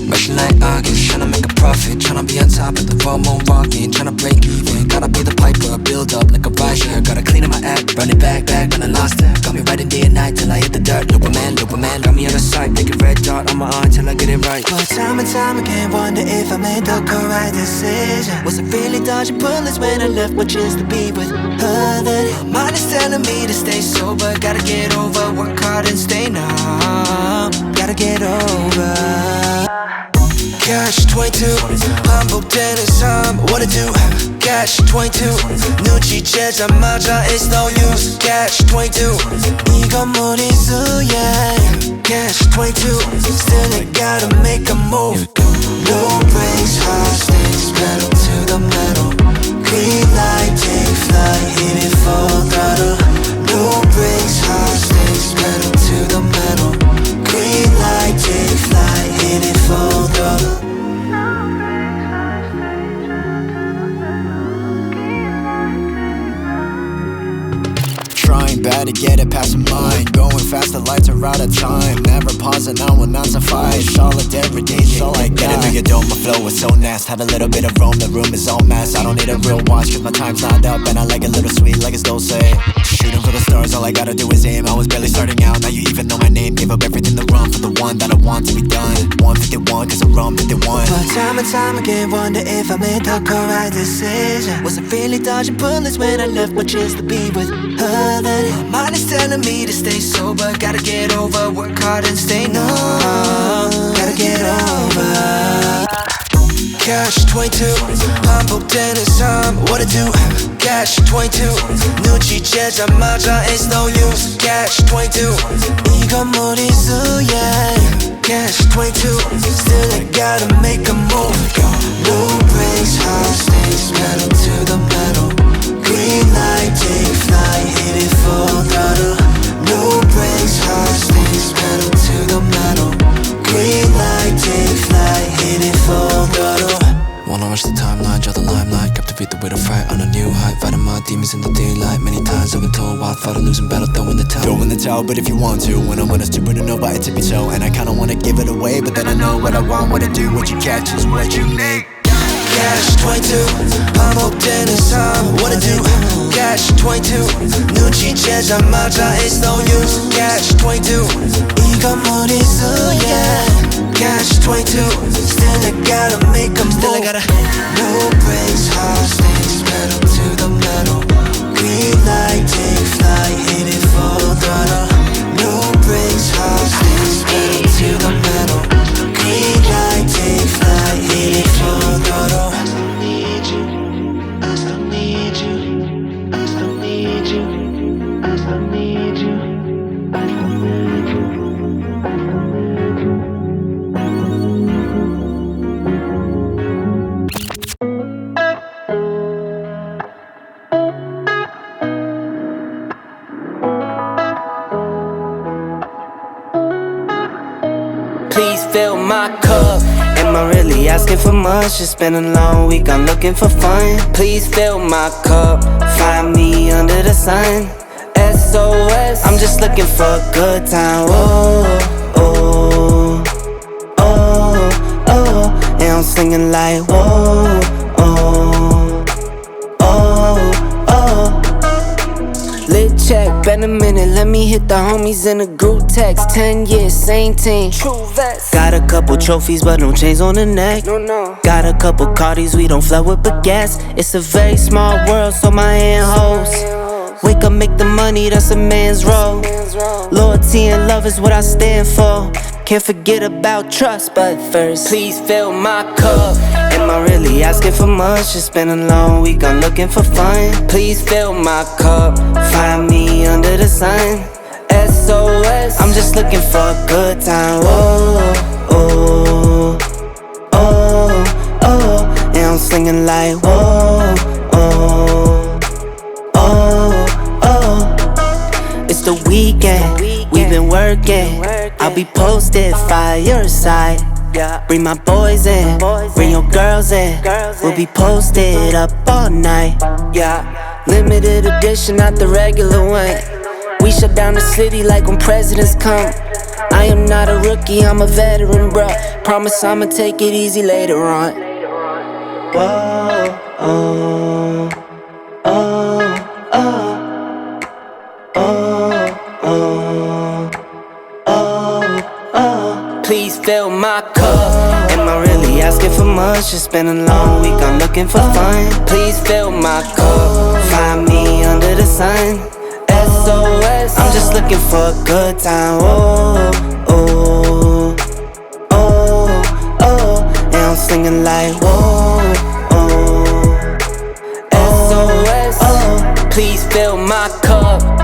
rushing like August, tryna make a profit, tryna be on top of the world, moonwalking, tryna break even. Gotta be the piper, build up like a rideshare. Gotta clean up my act, run it back, when I lost it. Got me riding day and night till I hit the dirt. Looper man, got me on the side, make a red dot on my eye till I get it right. But time and time again, wonder if I made the correct decision. Was it really dodging bullets when I left my chance to be with her? Then my mind is telling me to stay sober. Gotta get over, work hard and stay numb. Gotta get over. Cash 22 반복되는 삶 what to do. Cash 22 눈치채자마자 it's no use. Cash 22 이건 무리수야. Cash 22 still I gotta make a move. No brakes, hostage, pedal to the metal. Green light, take flight, hit it full throttle. No brakes, hostage, pedal to the metal. Green light, take flight, hit it full throttle. Trying bad to get it past my mind. Going fast, the lights are out of time. Never pausing, I will not survive. Solidarity is all I got. Get into your dome, my flow is so nasty. Have a little bit of room, the room is all mass. I don't need a real watch, cause my time's not up. And I like it a little sweet, like it's dulce. Shooting for the stars, all I gotta do is aim. I was barely starting out, now you even know my name. Gave up everything to run for the one that I want to be done. 151, cause I run 51. But time and time again, wonder if I made the correct decision. Was it really dodging bullets when I left my chance to be with her? Then my mind is telling me to stay sober. Gotta get over, work hard and stay numb. Gotta get over. Cash 22 반복되는 삶 what to do. Cash 22 눈치채자마자 it's no use. Cash 22 이건 무리수야. Cash 22 still I gotta make a move. No brakes, hostage, pedal to the metal. Green light, take flight, hit it full throttle. No brakes, hostage, pedal to the metal. Green light, take flight, hit it full throttle. Wanna rush the timeline, draw the limelight. Captivate the way to fight on a new height. Fighting my demons in the daylight. Many times I've been told why I fought a losing battle, throwing the towel. Throwing the towel, but if you want to. When I'm on a stupid and nobody tippy toe. And I kinda wanna give it away, but then I know what I want, what I do. What you catch is what you make. Cash 22 반복되는 삶 what to do. Cash 22 눈치채자마자 it's no use. Cash 22 이건 무리수야. Cash 22 still I gotta make a move. No brakes, hostage, pedal to the metal. Green light, take flight, hit it full throttle. No brakes, hostage, pedal to the metal. Green light, take flight, hit it full throttle. I still need you, I still need you, I still need you, I still need you, I still need you, I still need you. Please fill my cup. Am I really asking for much? It's been a long week, I'm looking for fun. Please fill my cup. Find me under the sun. SOS, I'm just looking for a good time. Oh, oh, oh, oh. And I'm singing like whoa, oh, oh, oh. Lit check, been a minute, let me hit the homies in a group text. 10 years, same team. True vest. Got a couple trophies, but no chains on the neck. No. Got a couple Cardis, we don't flood with baguettes. It's a very small world, so my hand holds. Wake up, make the money, that's a man's role. Loyalty and love is what I stand for. Can't forget about trust, but first, please fill my cup. Am I really asking for much? It's been a long week, I'm looking for fun. Please fill my cup. Find me under the sun. SOS, I'm just looking for a good time. Oh, oh, oh, oh. And I'm singing like whoa, oh, oh, oh. It's the weekend, we've been working. I'll be posted, fireside. Bring my boys in, bring your girls in. We'll be posted up all night. Limited edition, not the regular one. We shut down the city like when presidents come. I am not a rookie, I'm a veteran, bruh. Promise I'ma take it easy later on. Whoa, oh, oh, oh, oh, oh, oh, oh. Please fill my cup. Am I really asking for much? It's been a long week, I'm looking for fun. Please fill my cup. Find me under the sun. SOS, I'm just looking for a good time. Oh, oh, oh, oh. And I'm singing like whoa, oh. SOS, oh. Please fill my cup.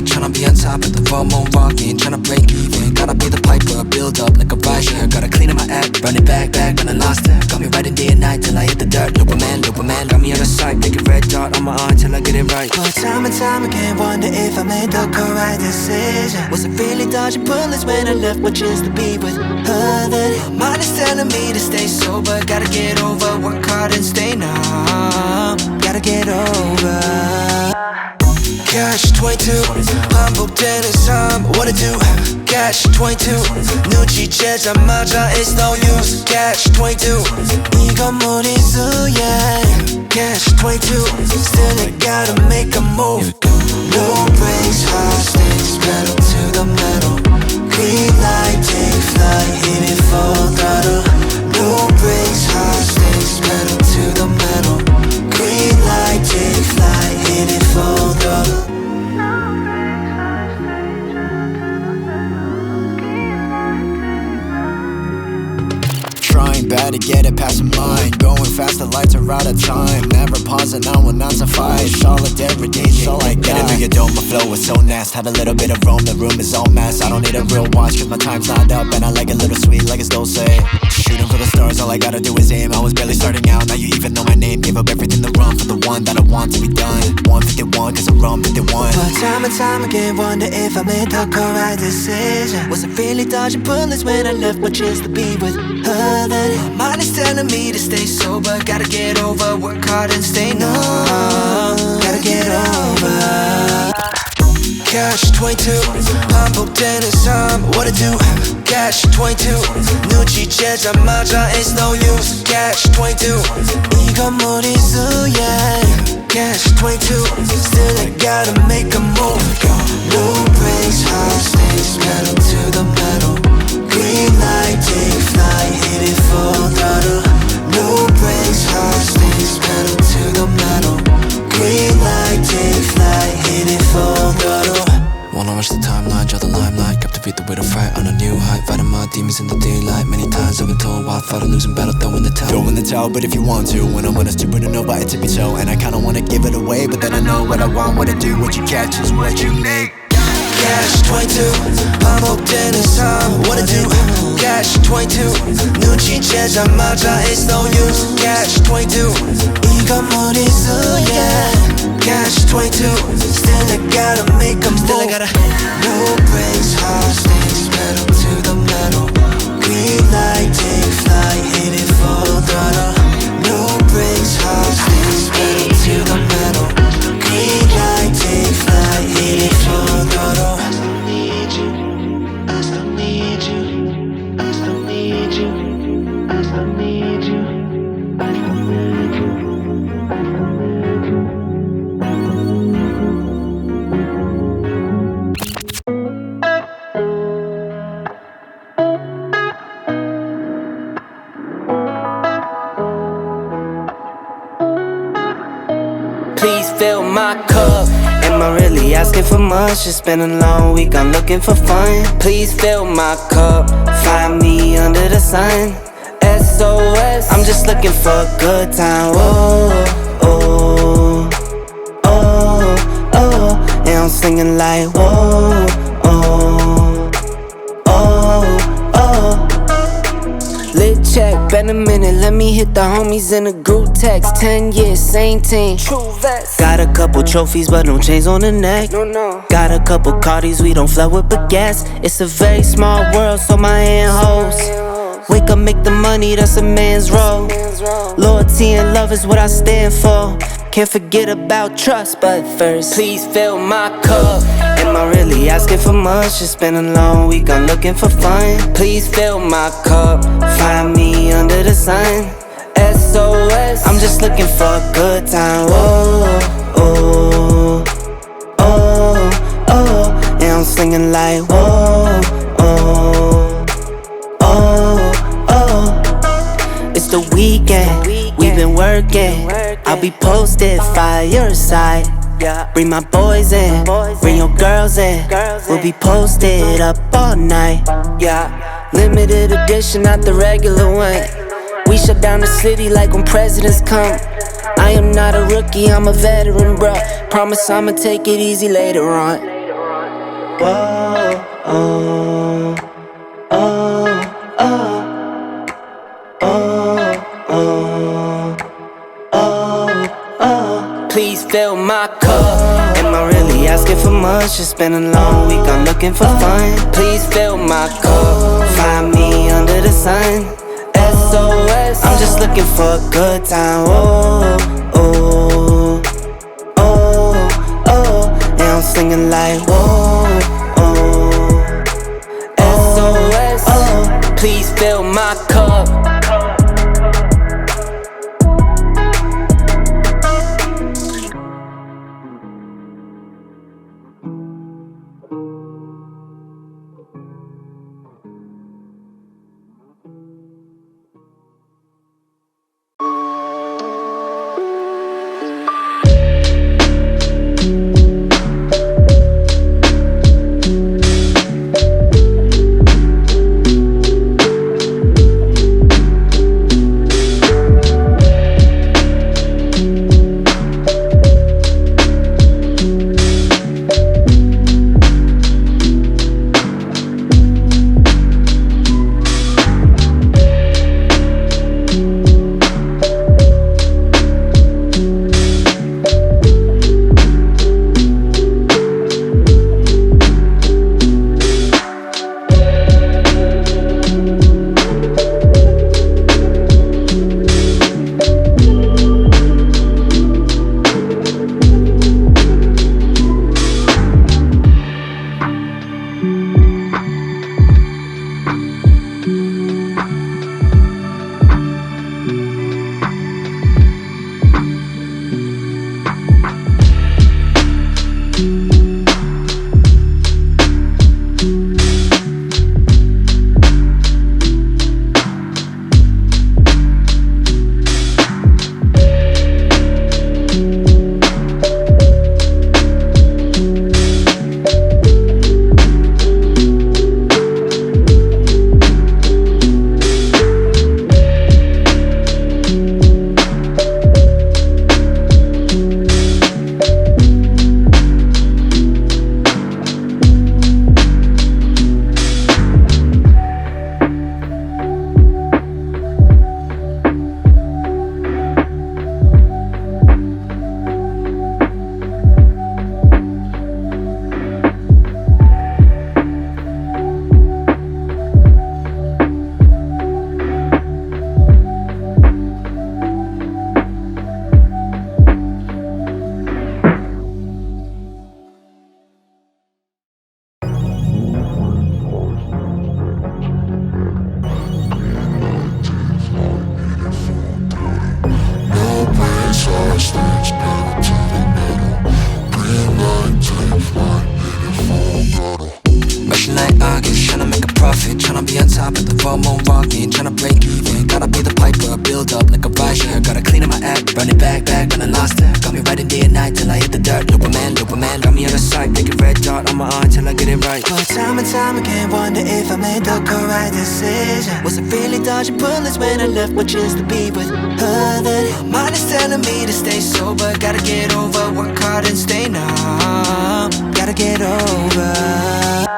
Tryna be on top of the full moon walking, tryna break even. Gotta be the piper, build up like a rideshare. Gotta clean up my act, run it back, when I lost it. Got me riding day and night till I hit the dirt. Loop a man, got me out of sight. Make a red dot on my arm till I get it right. But time and time again, wonder if I made the correct decision. Was it really dodging bullets when I left my chance to be with her? Then my mind is telling me to stay sober. Gotta get over, work hard and stay numb. Gotta get over. Catch 22 반복되는 삶 What to do Catch 22 눈치채자마자 It's no use Catch 22 이건 무리수 yeah Catch 22 Still I gotta make a move No brakes, hostage Pedal to the metal Green light, take flight Hit it full throttle No brakes, hostage Pedal to the metal Green light, take flight Hit it full throttle Trying bad to get it past my mind. Going fast, the lights are out of time. Never pausing on when not to fight. Solidarity, so like that. Get into your dome, my flow is so nasty. Have a little bit of roam, the room is all mass. I don't need a real watch, cause my time's not up. And I like it a little sweet, like it's dulce. Shooting for the stars, all I gotta do is aim. I was barely starting out, now you even know my name. Gave up everything to run for the one one that I want to be done. 151 cause I run 51. But time and time again, wonder if I made the correct decision. Was I really dodging bullets when I left my chance to be with her? Then my mind is telling me to stay sober. Gotta get over, work hard and stay numb. Gotta get over. Cash 22 반복되는 삶 what to do. Cash 22 눈치 채자마자 it's no use. Cash 22 이 건물이 zoo yeah. Cash 22 still I gotta make a move. No brakes, high stakes, pedal to the metal. Green light, take flight, hit it full throttle. No brakes, high stakes, pedal to the metal. Green light, take flight, hit it full throttle. Wanna rush the timeline, draw the limelight, captivate the way to fight on a new height. Fighting my demons in the daylight. Many times I've been told why I fought a losing battle, throwing the towel. Throwing the towel, but if you want to, when I'm on a stupid and nobody to be so. And I kinda wanna give it away, but then I know what I want, what I do. What you catch is what you make. Cash 22 반복되는 삶 what to do. Cash 22 눈치 채자마자 it's no use. Cash 22 이 건물이 zoo yeah. Cash 22 still I gotta make a move. No brakes, high stakes, pedal to the metal. Green light, take flight, hit it full throttle. No brakes, high stakes, pedal to the metal. Green light, take flight, hit it full throttle. I still need you, I still need you, I still need you, I still need you, I still need you. Please fill my cup. Am I really asking for much? It's been a long week, I'm looking for fun. Please fill my cup. Find me under the sun. SOS, I'm just looking for a good time. Oh, oh, oh, oh. And I'm singing like whoa, oh, oh, oh. Lit check, been a minute, let me hit the homies in a group text. 10 years, same team. True vets. Got a couple trophies, but no chains on the neck. No. Got a couple Cardis, we don't flood with baguettes. It's a very small world, so my hand holds. Wake up, make the money, that's a man's role. Loyalty and love is what I stand for. Can't forget about trust, but first, please fill my cup. Am I really asking for much? It's been a long week, I'm looking for fun. Please fill my cup. Find me under the sun. SOS, I'm just looking for a good time. Oh, oh, oh, oh. And I'm singing like whoa, oh, oh, oh. It's the weekend, we've been working. I'll be posted, fire side. Bring my boys in, bring your girls in. We'll be posted up all night. Limited edition, not the regular one. We shut down the city like when presidents come. I am not a rookie, I'm a veteran, bruh. Promise I'ma take it easy later on. Whoa, oh, oh, oh, oh, oh, oh, oh. Please fill my cup. Am I really asking for much? It's been a long week, I'm looking for fun. Please fill my cup. Find me under the sun. SOS, I'm just looking for a good time. Oh, oh, oh, oh. And I'm singing like whoa, oh, SOS, oh. Please fill my cup. fast, things pedal to the metal. Green light, take flight, hit it full throttle. Rushing like August, tryna make a profit, tryna be on top of the world, moon walking, tryna break even. Gotta be the piper, build up like a rideshare. Gotta clean up my act, run it back, when I lost it. Got me riding day and night till I hit the dirt. Looperman, got me out of sight, take a red dot on my eye till I get it right. But time and time again, wonder if I made the correct decision. Was it really dodging bullets when I left my chance to be with her? Then my mind is telling me to stay sober. Gotta get over, work hard and stay numb. Gotta get over.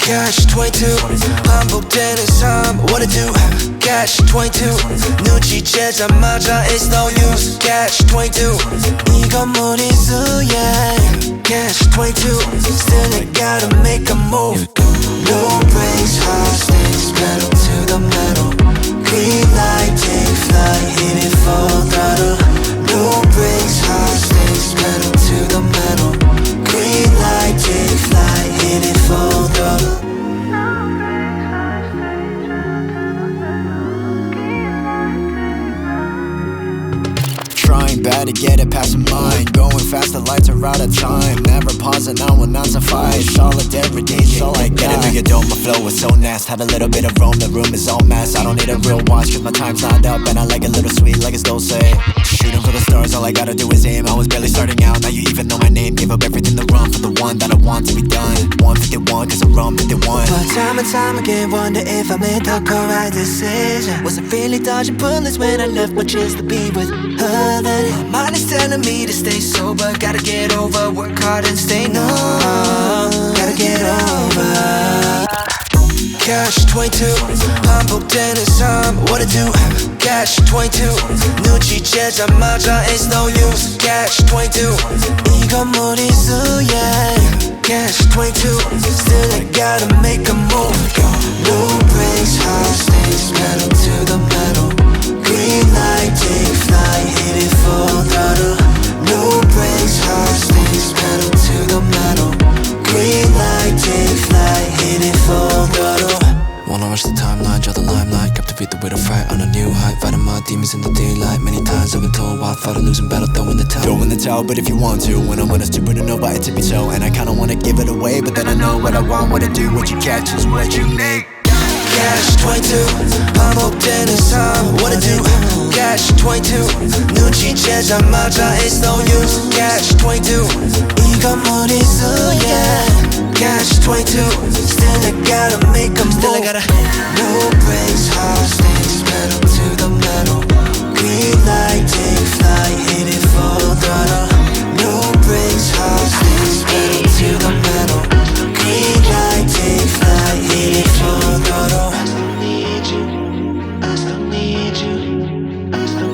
Catch 22 반복되는 삶 What to do Catch 22 눈치채자마자 it's no use Catch 22 이건 무리수 yeah Catch 22 Still I gotta make a move No brakes, hostage Pedal to the metal Green light, take flight Hit it full throttle No brakes, hostage Pedal to the metal Green light, take flight Hit it full throttle Trying bad to get it past my mind. Going fast, the lights are out of time. Never pausing now when not to fight. Solidarity, so I got. Get it, my flow is so nasty. Had a little bit of roam, the room is all mess. I don't need a real watch, cause my time's not up. And I like it a little sweet, like it's dulce. Shooting for the stars, all I gotta do is aim. I was barely starting out, now you even know my name. Gave up everything to run for the one that I want to be done. 151, cause I run 51. But time and time again, wonder if I made the correct decision. Was it really dodging bullets when I left my chance to be with her? Then my mind is telling me to stay sober. Gotta get over, work hard and stay numb. Gotta get over. Catch 22 반복되는 삶 What to do Catch 22 눈치채자마자 it's no use Catch 22 이건 무리수 yeah Catch 22 Still I gotta make a move No brakes, hostage Pedal to the metal Green light, take flight Hit it full throttle No brakes, hostage Pedal to the metal Green light, take flight Hit it full throttle Wanna rush the timeline, draw the limelight. Captivate the way to fight on a new height. Fighting my demons in the daylight. Many times I've been told why fight a losing battle, throwing the towel. Throwing the towel, but if you want to. When I'm on a supernova, it tippy toe. And I kinda wanna give it away, but then I know what I want, what to do. What you catch is what you make. Catch 22 반복되는 삶 What to do Catch 22 눈치채자마자 it's no use Catch 22 이건 무리수 yeah Catch 22 Still I gotta make a move No brakes, hostage Pedal to